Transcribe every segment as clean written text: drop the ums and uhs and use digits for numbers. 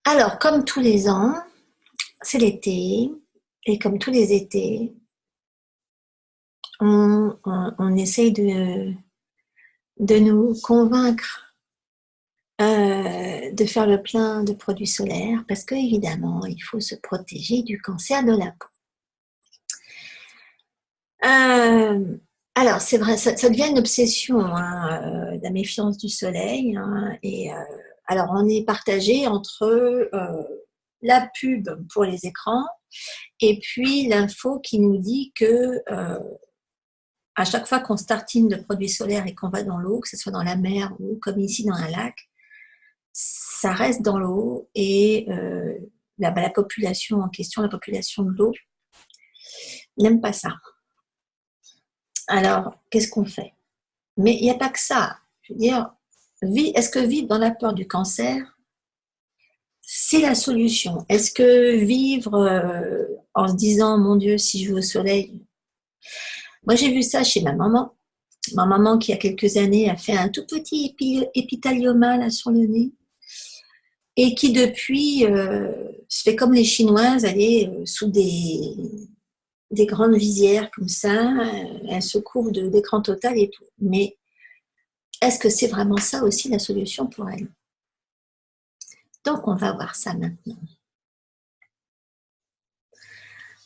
Alors, comme tous les ans, c'est l'été, et comme tous les étés, on essaye de nous convaincre de faire le plein de produits solaires, parce que évidemment, il faut se protéger du cancer de la peau. Alors, c'est vrai, ça devient une obsession, hein, la méfiance du soleil, hein, alors, on est partagé entre la pub pour les écrans et puis l'info qui nous dit que à chaque fois qu'on se tartine de produits solaires et qu'on va dans l'eau, que ce soit dans la mer ou comme ici dans un lac, ça reste dans l'eau et la population en question, la population de l'eau, n'aime pas ça. Alors, qu'est-ce qu'on fait? Mais il n'y a pas que ça. Je veux dire, est-ce que vivre dans la peur du cancer, c'est la solution? Est-ce que vivre en se disant, mon Dieu, si je vais au soleil. Moi, j'ai vu ça chez ma maman. Ma maman, qui, il y a quelques années, a fait un tout petit épithelioma là, sur le nez et qui, depuis, se fait comme les Chinoises, aller sous des grandes visières comme ça. Elle se couvre d'écran total et tout. Mais est-ce que c'est vraiment ça aussi la solution pour elle? Donc, on va voir ça maintenant.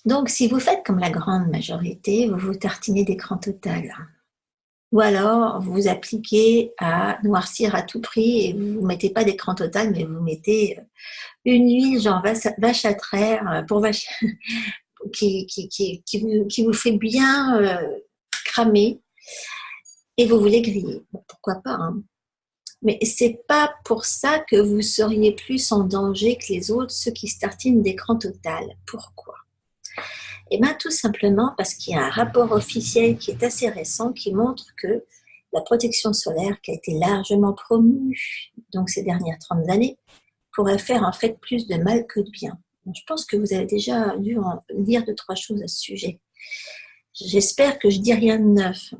Donc, si vous faites comme la grande majorité, vous vous tartinez d'écran total. Ou alors, vous vous appliquez à noircir à tout prix et vous ne mettez pas d'écran total, mais vous mettez une huile genre vache à traire pour vache qui vous fait bien cramer et vous voulez griller. Bon, pourquoi pas, hein. Mais c'est pas pour ça que vous seriez plus en danger que les autres, ceux qui se tartinent d'écran total. Pourquoi? Eh bien, tout simplement parce qu'il y a un rapport officiel qui est assez récent qui montre que la protection solaire, qui a été largement promue donc ces dernières 30 années, pourrait faire en fait plus de mal que de bien. Donc, je pense que vous avez déjà dû en lire 2-3 choses à ce sujet. J'espère que je dis rien de neuf.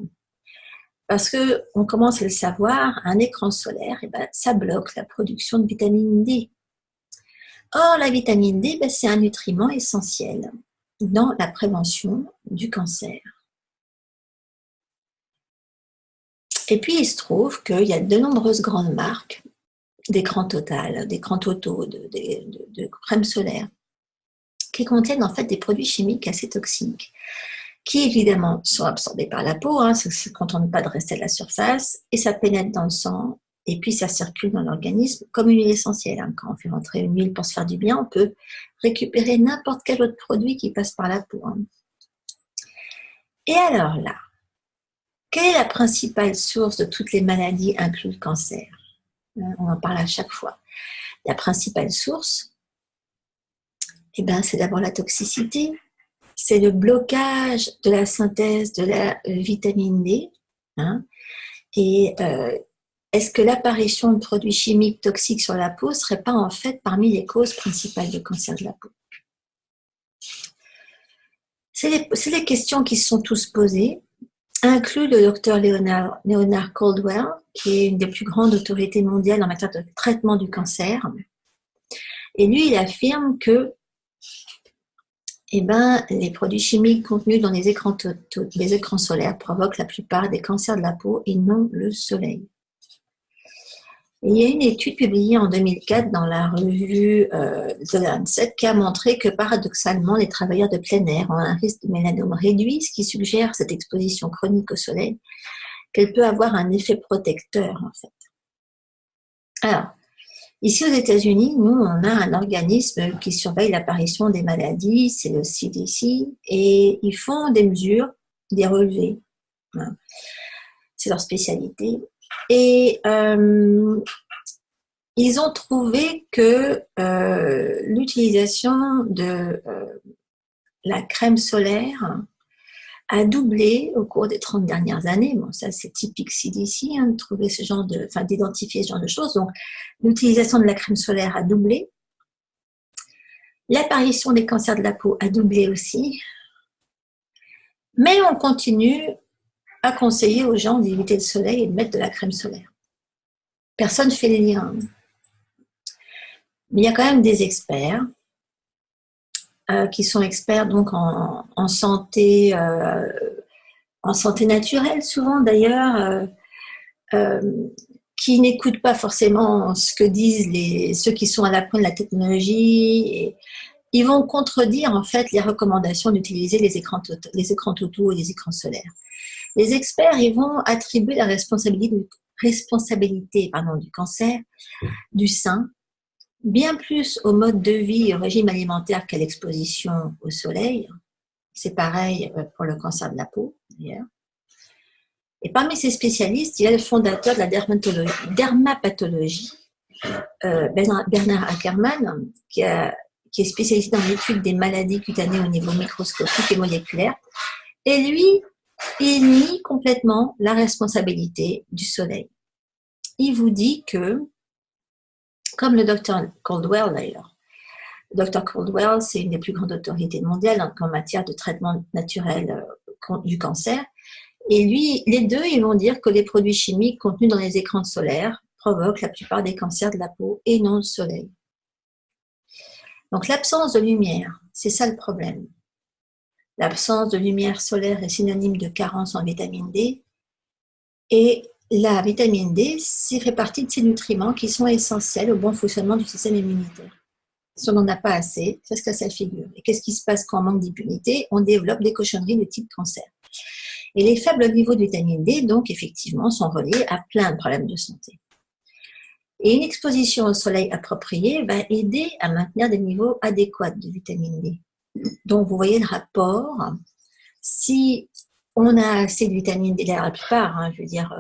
Parce qu'on commence à le savoir, un écran solaire, eh ben, ça bloque la production de vitamine D. Or, la vitamine D, ben, c'est un nutriment essentiel dans la prévention du cancer. Et puis, il se trouve qu'il y a de nombreuses grandes marques d'écran total, d'écran totaux, de crème solaire, qui contiennent en fait des produits chimiques assez toxiques, qui évidemment sont absorbés par la peau, hein, ça ne se contente pas de rester à la surface, et ça pénètre dans le sang, et puis ça circule dans l'organisme comme une huile essentielle. Hein. Quand on fait rentrer une huile pour se faire du bien, on peut récupérer n'importe quel autre produit qui passe par la peau. Hein. Et alors là, quelle est la principale source de toutes les maladies, inclus le cancer? On en parle à chaque fois. La principale source, eh ben, c'est d'abord la toxicité, c'est le blocage de la synthèse de la vitamine D. Hein, et est-ce que l'apparition de produits chimiques toxiques sur la peau ne serait pas en fait parmi les causes principales de cancer de la peau? C'est les questions qui se sont tous posées, inclus le docteur Leonard Caldwell, qui est une des plus grandes autorités mondiales en matière de traitement du cancer. Et lui, il affirme que eh ben, les produits chimiques contenus dans les écrans solaires provoquent la plupart des cancers de la peau et non le soleil. Et il y a une étude publiée en 2004 dans la revue The Lancet qui a montré que paradoxalement, les travailleurs de plein air ont un risque de mélanome réduit, ce qui suggère cette exposition chronique au soleil, qu'elle peut avoir un effet protecteur en fait. Alors, ici aux États-Unis, nous, on a un organisme qui surveille l'apparition des maladies, c'est le CDC, et ils font des mesures, des relevés. C'est leur spécialité. Et ils ont trouvé que l'utilisation de la crème solaire a doublé au cours des 30 dernières années. Bon, ça, c'est typique CDC, hein, de trouver ce genre d'identifier ce genre de choses. Donc, l'utilisation de la crème solaire a doublé. L'apparition des cancers de la peau a doublé aussi. Mais on continue à conseiller aux gens d'éviter le soleil et de mettre de la crème solaire. Personne ne fait les liens. Mais il y a quand même des experts qui sont experts donc en santé naturelle souvent d'ailleurs, qui n'écoutent pas forcément ce que disent ceux qui sont à la pointe de la technologie. Et ils vont contredire en fait les recommandations d'utiliser les écrans totaux et les écrans solaires. Les experts, ils vont attribuer la responsabilité du cancer du sein bien plus au mode de vie et au régime alimentaire qu'à l'exposition au soleil. C'est pareil pour le cancer de la peau, d'ailleurs. Et parmi ces spécialistes, il y a le fondateur de la dermapathologie, Bernard Ackermann, qui est spécialisé dans l'étude des maladies cutanées au niveau microscopique et moléculaire. Et lui, il nie complètement la responsabilité du soleil. Il vous dit que, comme le docteur Caldwell d'ailleurs, le docteur Caldwell, c'est une des plus grandes autorités mondiales en matière de traitement naturel du cancer. Et lui, les deux, ils vont dire que les produits chimiques contenus dans les écrans solaires provoquent la plupart des cancers de la peau et non le soleil. Donc l'absence de lumière, c'est ça le problème. L'absence de lumière solaire est synonyme de carence en vitamine D. Et la vitamine D, c'est fait partie de ces nutriments qui sont essentiels au bon fonctionnement du système immunitaire. Si on n'en a pas assez, ça se casse la figure. Et qu'est-ce qui se passe quand on manque d'immunité? On développe des cochonneries de type cancer. Et les faibles niveaux de vitamine D, donc effectivement, sont reliés à plein de problèmes de santé. Et une exposition au soleil appropriée va aider à maintenir des niveaux adéquats de vitamine D. Donc, vous voyez le rapport. Si on a assez de vitamine D, la plupart, je veux dire,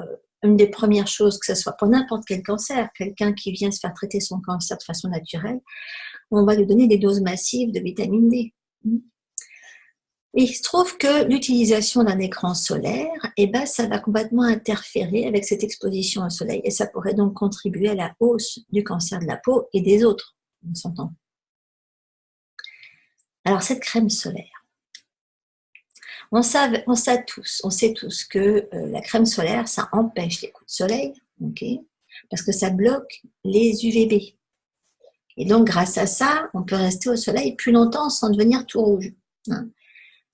une des premières choses, que ce soit pour n'importe quel cancer, quelqu'un qui vient se faire traiter son cancer de façon naturelle, on va lui donner des doses massives de vitamine D. Et il se trouve que l'utilisation d'un écran solaire, ça va complètement interférer avec cette exposition au soleil et ça pourrait donc contribuer à la hausse du cancer de la peau et des autres, on s'entend. Alors cette crème solaire, on sait tous que la crème solaire, ça empêche les coups de soleil, parce que ça bloque les UVB. Et donc grâce à ça, on peut rester au soleil plus longtemps sans devenir tout rouge.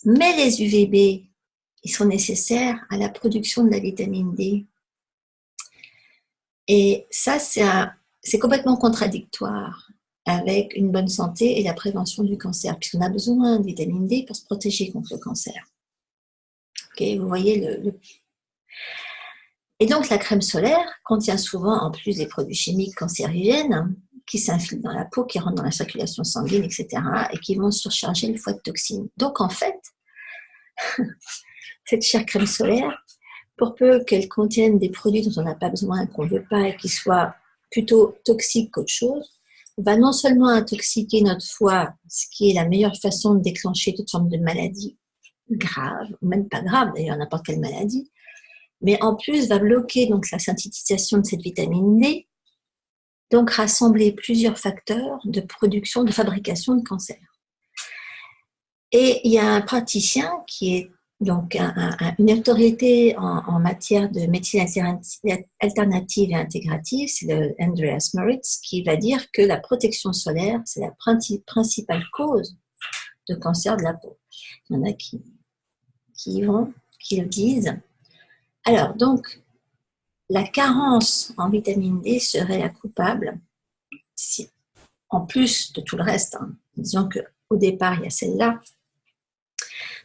Mais les UVB, ils sont nécessaires à la production de la vitamine D. Et ça, c'est complètement contradictoire avec une bonne santé et la prévention du cancer, puisqu'on a besoin de vitamine D pour se protéger contre le cancer. Vous voyez Et donc, la crème solaire contient souvent, en plus des produits chimiques cancérigènes, qui s'infiltrent dans la peau, qui rentrent dans la circulation sanguine, etc., et qui vont surcharger le foie de toxines. Donc, en fait, cette chère crème solaire, pour peu qu'elle contienne des produits dont on n'a pas besoin, qu'on ne veut pas, et qui soient plutôt toxiques qu'autre chose, va non seulement intoxiquer notre foie, ce qui est la meilleure façon de déclencher toute forme de maladie grave, ou même pas grave d'ailleurs, n'importe quelle maladie, mais en plus va bloquer donc la synthétisation de cette vitamine D, donc rassembler plusieurs facteurs de production, de fabrication de cancer. Et il y a un praticien qui est donc une autorité en matière de médecine alternative et intégrative, c'est le Andreas Moritz, qui va dire que la protection solaire, c'est la principale cause de cancer de la peau. Il y en a qui le disent. Alors, donc, la carence en vitamine D serait la coupable, en plus de tout le reste. Disons qu'au départ, il y a celle-là.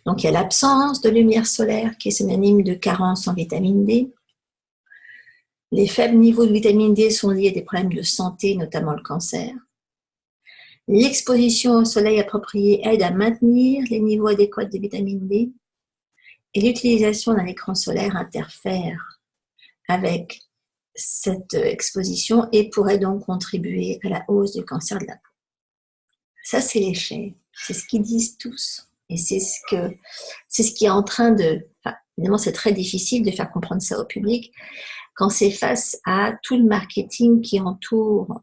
Donc, il y a l'absence de lumière solaire qui est synonyme de carence en vitamine D. Les faibles niveaux de vitamine D sont liés à des problèmes de santé, notamment le cancer. L'exposition au soleil approprié aide à maintenir les niveaux adéquats de vitamine D. Et l'utilisation d'un écran solaire interfère avec cette exposition et pourrait donc contribuer à la hausse du cancer de la peau. Ça, c'est les faits. C'est ce qu'ils disent tous. Et c'est ce qui est en train de... évidemment, c'est très difficile de faire comprendre ça au public quand c'est face à tout le marketing qui entoure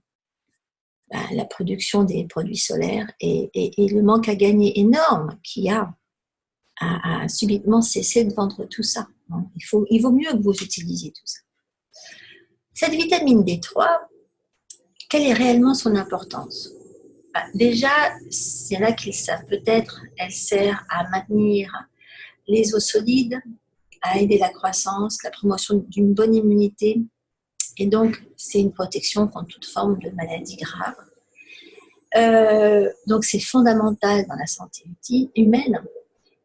la production des produits solaires et le manque à gagner énorme qu'il y a à subitement cesser de vendre tout ça. Il vaut mieux que vous utilisiez tout ça. Cette vitamine D3, quelle est réellement son importance? Déjà, il y en a qui le savent peut-être, elle sert à maintenir les os solides, à aider la croissance, la promotion d'une bonne immunité, et donc c'est une protection contre toute forme de maladie grave. Donc c'est fondamental dans la santé humaine.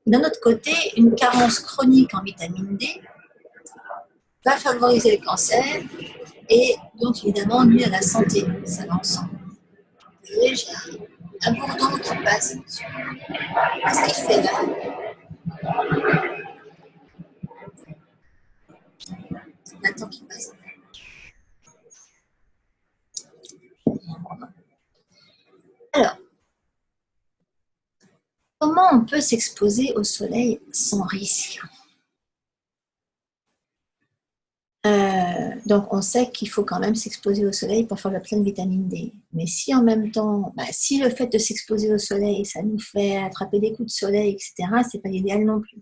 D'un autre côté, une carence chronique en vitamine D va favoriser le cancer et donc évidemment nuire à la santé, ça va ensemble. Désolée, j'ai un bourdon qui passe. Qu'est-ce qu'il fait là? On attend qu'il passe. Alors, comment on peut s'exposer au soleil sans risque? Donc, on sait qu'il faut quand même s'exposer au soleil pour faire le plein de vitamine D. Mais si en même temps, si le fait de s'exposer au soleil, ça nous fait attraper des coups de soleil, etc., c'est pas l'idéal non plus.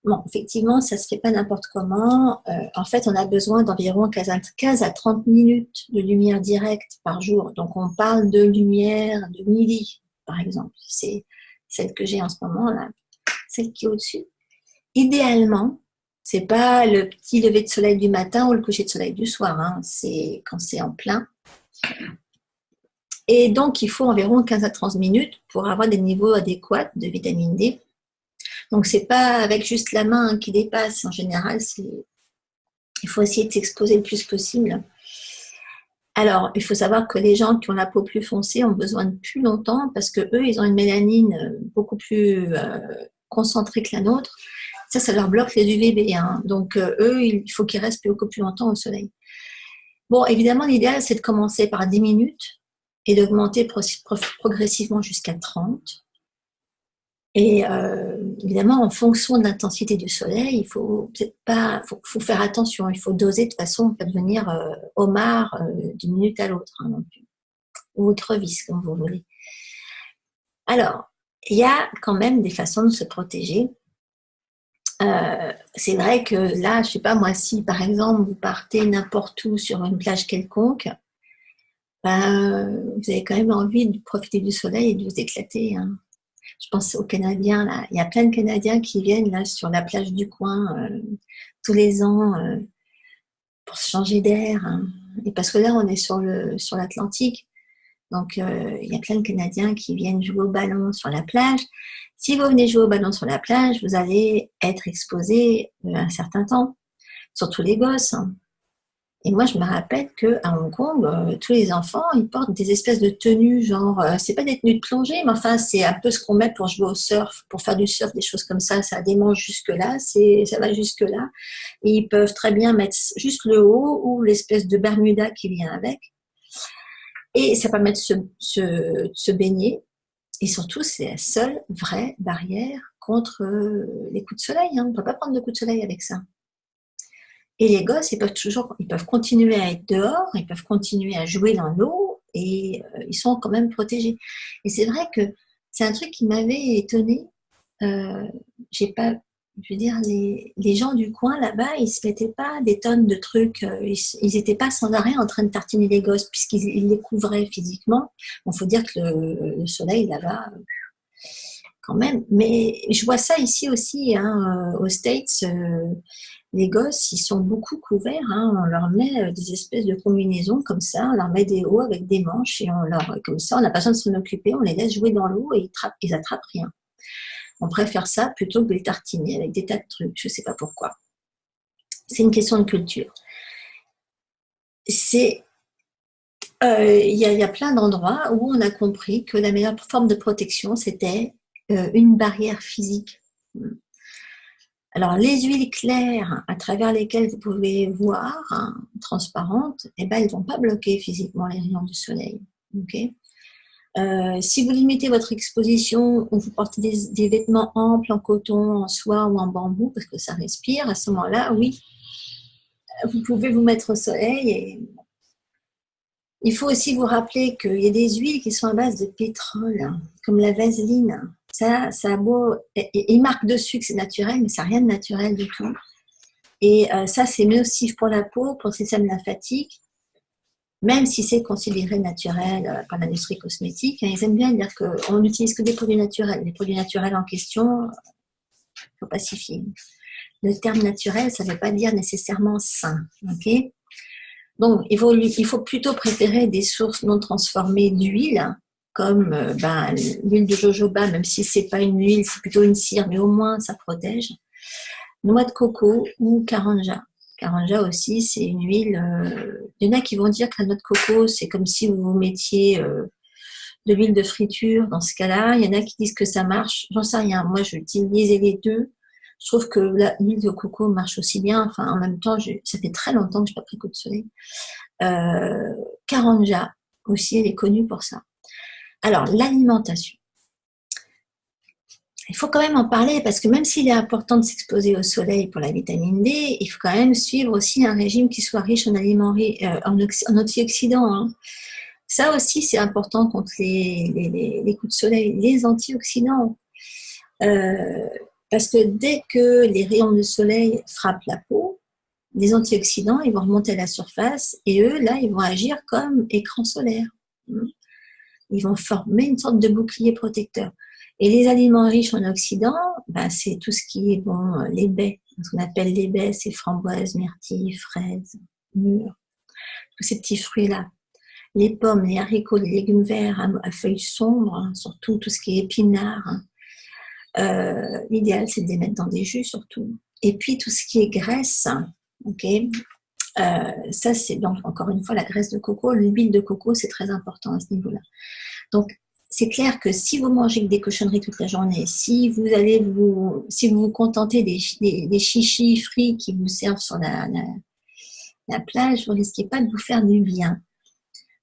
Bon, effectivement, ça se fait pas n'importe comment. En fait, on a besoin d'environ 15 à 30 minutes de lumière directe par jour. Donc, on parle de lumière de midi, par exemple. C'est celle que j'ai en ce moment, là, celle qui est au-dessus. Idéalement, c'est pas le petit lever de soleil du matin ou le coucher de soleil du soir, hein. C'est quand c'est en plein. Et donc, il faut environ 15 à 30 minutes pour avoir des niveaux adéquats de vitamine D. Donc, c'est pas avec juste la main qui dépasse. En général, il faut essayer de s'exposer le plus possible. Alors, il faut savoir que les gens qui ont la peau plus foncée ont besoin de plus longtemps parce que eux, ils ont une mélanine beaucoup plus concentrée que la nôtre. Ça leur bloque les UVB. Hein. Donc, eux, il faut qu'ils restent beaucoup plus longtemps au soleil. Bon, évidemment, l'idéal, c'est de commencer par 10 minutes et d'augmenter progressivement jusqu'à 30. Et évidemment, en fonction de l'intensité du soleil, il faut faire attention. Il faut doser de façon à pas devenir homard d'une minute à l'autre, hein, non plus. Ou écrevisse, comme vous voulez. Alors, il y a quand même des façons de se protéger. C'est vrai que là, je sais pas moi, si par exemple vous partez n'importe où sur une plage quelconque, vous avez quand même envie de profiter du soleil et de vous éclater. Hein. Je pense aux Canadiens là, il y a plein de Canadiens qui viennent là sur la plage du coin tous les ans pour se changer d'air. Hein. Et parce que là, on est sur l'Atlantique. Donc, il y a plein de Canadiens qui viennent jouer au ballon sur la plage. Si vous venez jouer au ballon sur la plage, vous allez être exposé un certain temps, surtout les gosses. Hein. Et moi, je me rappelle qu'à Hong Kong, tous les enfants, ils portent des espèces de tenues, genre, c'est pas des tenues de plongée, mais enfin, c'est un peu ce qu'on met pour jouer au surf, pour faire du surf, des choses comme ça. Ça a des manches jusque-là, ça va jusque-là. Et ils peuvent très bien mettre juste le haut ou l'espèce de Bermuda qui vient avec. Et ça permet de se baigner. Et surtout, c'est la seule vraie barrière contre les coups de soleil. Hein. On ne peut pas prendre de coups de soleil avec ça. Et les gosses, ils peuvent continuer à être dehors, ils peuvent continuer à jouer dans l'eau et ils sont quand même protégés. Et c'est vrai que c'est un truc qui m'avait étonnée. Les gens du coin là-bas, ils se mettaient pas des tonnes de trucs, ils n'étaient pas sans arrêt en train de tartiner les gosses puisqu'ils les couvraient physiquement. Bon, faut dire que le soleil là-bas, quand même. Mais je vois ça ici aussi, hein, aux States. Les gosses, ils sont beaucoup couverts. Hein, on leur met des espèces de combinaisons comme ça, on leur met des hauts avec des manches et comme ça, on n'a pas besoin de s'en occuper. On les laisse jouer dans l'eau et ils attrapent rien. On préfère ça plutôt que de les tartiner avec des tas de trucs. Je ne sais pas pourquoi. C'est une question de culture. Il y a plein d'endroits où on a compris que la meilleure forme de protection, c'était une barrière physique. Alors, les huiles claires à travers lesquelles vous pouvez voir, hein, transparentes, elles ne vont pas bloquer physiquement les rayons du soleil. Okay. Si vous limitez votre exposition ou vous portez des vêtements amples en coton, en soie ou en bambou, parce que ça respire, à ce moment-là, oui, vous pouvez vous mettre au soleil. Et il faut aussi vous rappeler qu'il y a des huiles qui sont à base de pétrole, comme la vaseline. Ça a beau, il marque dessus que c'est naturel, mais ça n'a rien de naturel du tout. Et ça, c'est nocif pour la peau, pour le système lymphatique. même si c'est considéré naturel par l'industrie cosmétique, hein, ils aiment bien dire qu'on n'utilise que des produits naturels. Les produits naturels en question, il ne faut pas s'y fier. Le terme naturel, ça ne veut pas dire nécessairement sain. Okay, donc, il faut plutôt préférer des sources non transformées d'huile, comme l'huile de jojoba, même si ce n'est pas une huile, c'est plutôt une cire, mais au moins ça protège. Noix de coco ou karanja. Karanja aussi, c'est une huile. Il y en a qui vont dire que la noix de coco, c'est comme si vous mettiez de l'huile de friture dans ce cas-là. Il y en a qui disent que ça marche. J'en sais rien. Moi, je utilise les deux. Je trouve que l'huile de coco marche aussi bien. Enfin, en même temps, ça fait très longtemps que je n'ai pas pris coup de soleil. Karanja aussi, elle est connue pour ça. Alors, l'alimentation. Il faut quand même en parler parce que même s'il est important de s'exposer au soleil pour la vitamine D, il faut quand même suivre aussi un régime qui soit riche en aliments, en antioxydants. Hein. Ça aussi, c'est important contre les coups de soleil, les antioxydants. Parce que dès que les rayons du soleil frappent la peau, les antioxydants, ils vont remonter à la surface et eux, là, ils vont agir comme écran solaire. Ils vont former une sorte de bouclier protecteur. Et les aliments riches en oxydants, c'est tout ce qui est les baies. Ce qu'on appelle les baies, c'est framboises, myrtilles, fraises, mûres, tous ces petits fruits-là. Les pommes, les haricots, les légumes verts à feuilles sombres, hein, surtout tout ce qui est épinards. Hein. L'idéal, c'est de les mettre dans des jus surtout. Et puis tout ce qui est graisse, okay, ça c'est donc encore une fois la graisse de coco, l'huile de coco, c'est très important à ce niveau-là. Donc c'est clair que si vous mangez que des cochonneries toute la journée, si vous vous contentez des chichis frits qui vous servent sur la plage, vous ne risquez pas de vous faire du bien.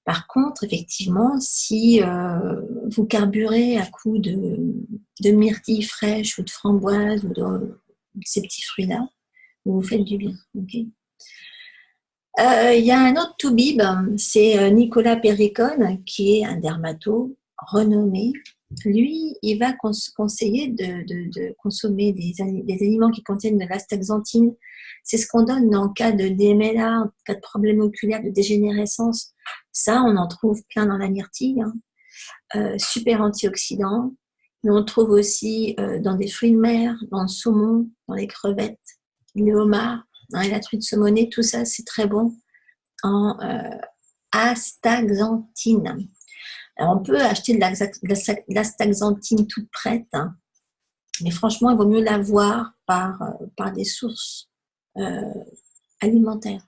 Par contre, effectivement, si vous carburez à coups de myrtilles fraîches ou de framboises ou de ces petits fruits-là, vous vous faites du bien. Okay. Y a un autre toubib, c'est Nicolas Péricone, qui est un dermato renommé. Lui, il va conseiller de consommer des aliments qui contiennent de l'astaxanthine. C'est ce qu'on donne en cas de DMLA, en cas de problème oculaire, de dégénérescence. Ça, on en trouve plein dans la myrtille. Hein. Super antioxydant. Mais on trouve aussi dans des fruits de mer, dans le saumon, dans les crevettes, le homard, hein, la truite saumonée. Tout ça, c'est très bon en astaxanthine. Alors, on peut acheter de l'astaxanthine toute prête, hein, mais franchement, il vaut mieux l'avoir par des sources alimentaires.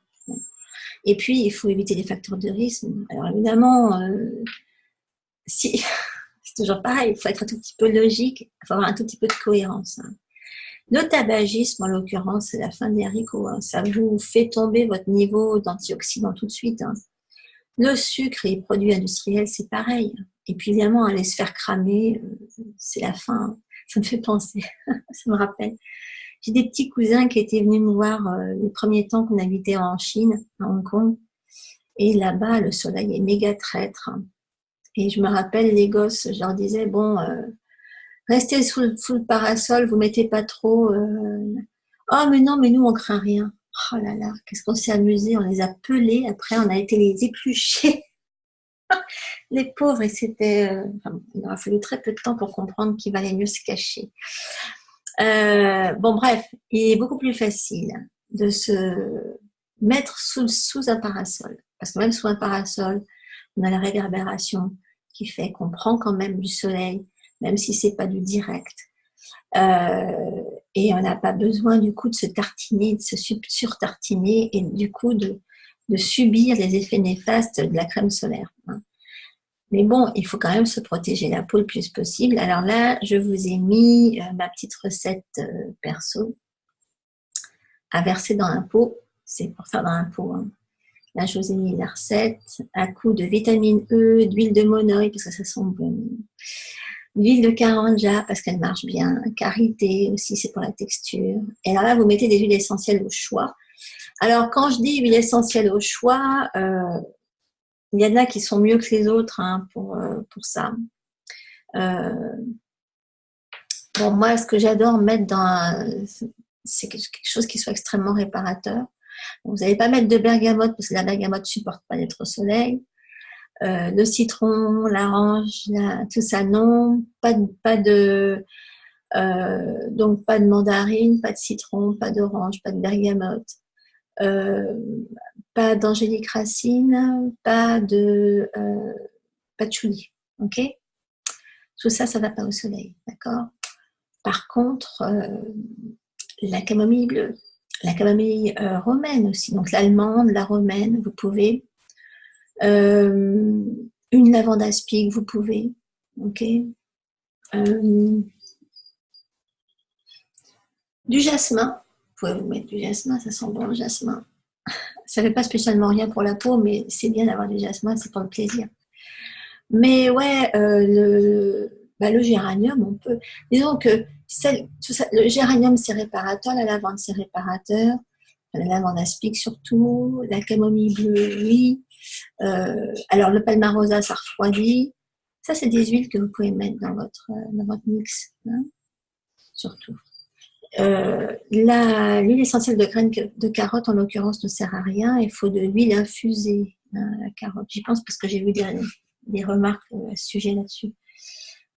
Et puis, il faut éviter les facteurs de risque. Alors, évidemment, c'est toujours pareil, il faut être un tout petit peu logique, il faut avoir un tout petit peu de cohérence. Hein. Le tabagisme, en l'occurrence, c'est la fin des haricots. Hein. Ça vous fait tomber votre niveau d'antioxydants tout de suite. Hein. Le sucre et les produits industriels, c'est pareil. Et puis évidemment, aller se faire cramer, c'est la fin. Ça me fait penser, ça me rappelle. J'ai des petits cousins qui étaient venus me voir les premiers temps qu'on habitait en Chine, à Hong Kong. Et là-bas, le soleil est méga traître. Et je me rappelle, les gosses, je leur disais, bon, restez sous le parasol, vous mettez pas trop. Oh, mais non, mais nous, on craint rien. Oh là là, qu'est-ce qu'on s'est amusé, on les a pelés, après on a été les éplucher. Les pauvres, et c'était... il aura fallu très peu de temps pour comprendre qu'il valait mieux se cacher. Bon, bref, il est beaucoup plus facile de se mettre sous un parasol. Parce que même sous un parasol, on a la réverbération qui fait qu'on prend quand même du soleil, même si c'est pas du direct. Et on n'a pas besoin du coup de se tartiner, de se surtartiner et du coup de subir les effets néfastes de la crème solaire. Hein. Mais bon, il faut quand même se protéger la peau le plus possible. Alors là, je vous ai mis ma petite recette perso à verser dans un pot. C'est pour faire dans un pot. Hein. Là, je vous ai mis la recette à coup de vitamine E, d'huile de monoï parce que ça sent bon. L'huile de karanja parce qu'elle marche bien, karité aussi, c'est pour la texture. Et alors là, vous mettez des huiles essentielles au choix. Alors, quand je dis huile essentielle au choix, il y en a qui sont mieux que les autres hein, pour ça. Bon, moi, ce que j'adore mettre c'est quelque chose qui soit extrêmement réparateur. Donc, vous n'allez pas mettre de bergamote parce que la bergamote ne supporte pas d'être au soleil. Le citron, l'orange, tout ça, non. Donc pas de mandarine, pas de citron, pas d'orange, pas de bergamote, euh, pas d'angélique racine, pas de chouli. Ok? Tout ça, ça ne va pas au soleil, d'accord? Par contre, la camomille bleue, la camomille romaine aussi, donc l'allemande, la romaine, vous pouvez. Une lavande aspic, vous pouvez. Ok? Du jasmin, vous pouvez vous mettre du jasmin, ça sent bon le jasmin. Ça ne fait pas spécialement rien pour la peau, mais c'est bien d'avoir du jasmin, c'est pour le plaisir. Mais ouais, le géranium, on peut. Disons que le géranium, c'est réparateur, la lavande, c'est réparateur, la lavande aspic surtout, la camomille bleue, oui. Alors, le palmarosa, ça refroidit. Ça, c'est des huiles que vous pouvez mettre dans votre mix, hein, surtout. L'huile essentielle de graines de carotte, en l'occurrence, ne sert à rien. Il faut de l'huile infusée, hein, la carotte. J'y pense parce que j'ai vu des remarques à ce sujet là-dessus.